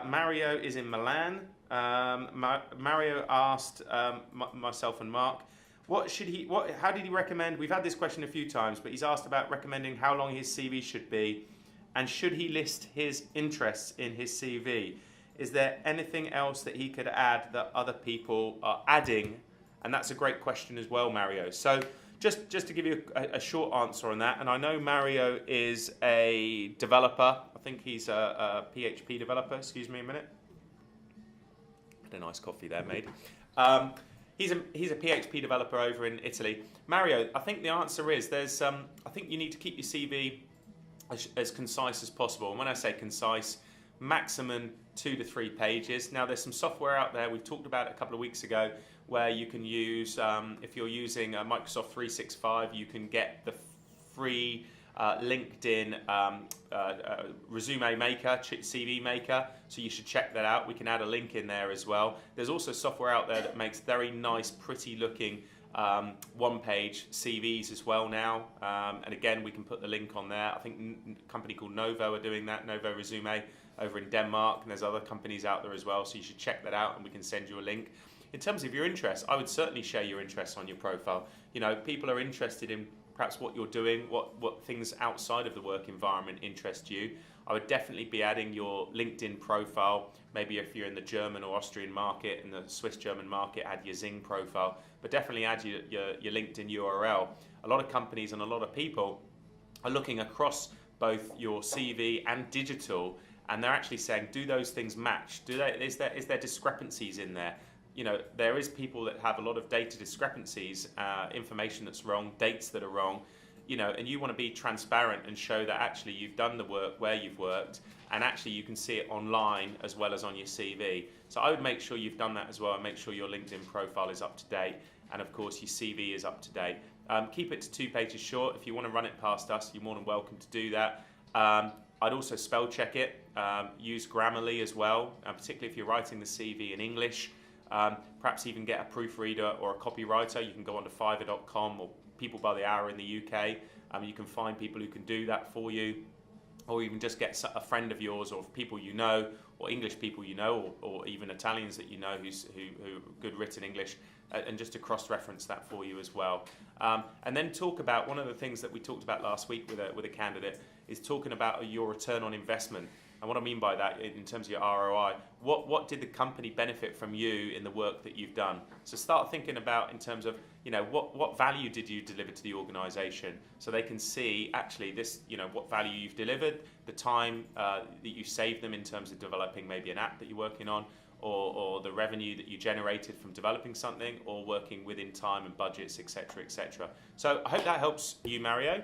Mario is in Milan. Mario asked myself and Mark, how did he recommend? We've had this question a few times, but he's asked about recommending how long his CV should be, and should he list his interests in his CV? Is there anything else that he could add that other people are adding? And that's a great question as well, Mario. So just to give you a short answer on that, and I know Mario is a developer. I think he's a PHP developer. Excuse me a minute. Had a nice coffee there, mate. He's a PHP developer over in Italy. Mario, I think the answer is I think you need to keep your CV as concise as possible. And when I say concise, maximum 2 to 3 pages. Now, there's some software out there, we talked about it a couple of weeks ago, where you can use, if you're using Microsoft 365, you can get the free LinkedIn resume maker, CV maker, so you should check that out. We can add a link in there as well. There's also software out there that makes very nice, pretty looking one-page CVs as well now, and again, we can put the link on there. I think a company called Novo are doing that, Novo Resume over in Denmark, and there's other companies out there as well, so you should check that out and we can send you a link. In terms of your interests, I would certainly share your interests on your profile. You know, people are interested in perhaps what you're doing, what things outside of the work environment interest you. I would definitely be adding your LinkedIn profile. Maybe if you're in the German or Austrian market, in the Swiss-German market, add your Xing profile, but definitely add your LinkedIn URL. A lot of companies and a lot of people are looking across both your CV and digital, and they're actually saying, do those things match? Is there discrepancies in there? You know, there is people that have a lot of data discrepancies, information that's wrong, dates that are wrong, you know, and you want to be transparent and show that actually you've done the work where you've worked, and actually you can see it online as well as on your CV. So I would make sure you've done that as well, and make sure your LinkedIn profile is up to date, and of course your CV is up to date. Keep it to 2 pages short. If you want to run it past us, you're more than welcome to do that. I'd also spell check it, use Grammarly as well, particularly if you're writing the CV in English. Perhaps even get a proofreader or a copywriter. You can go onto Fiverr.com or People by the Hour in the UK. You can find people who can do that for you, or even just get a friend of yours or people you know, or English people you know, or even Italians that you know who good written English, and just to cross-reference that for you as well. And then talk about one of the things that we talked about last week with a candidate is talking about your return on investment. And what I mean by that, in terms of your ROI, what did the company benefit from you in the work that you've done? So start thinking about in terms of, you know, what value did you deliver to the organization, so they can see actually this, you know, what value you've delivered, the time that you saved them in terms of developing maybe an app that you're working on, or the revenue that you generated from developing something, or working within time and budgets, etc., etc. So I hope that helps you, Mario.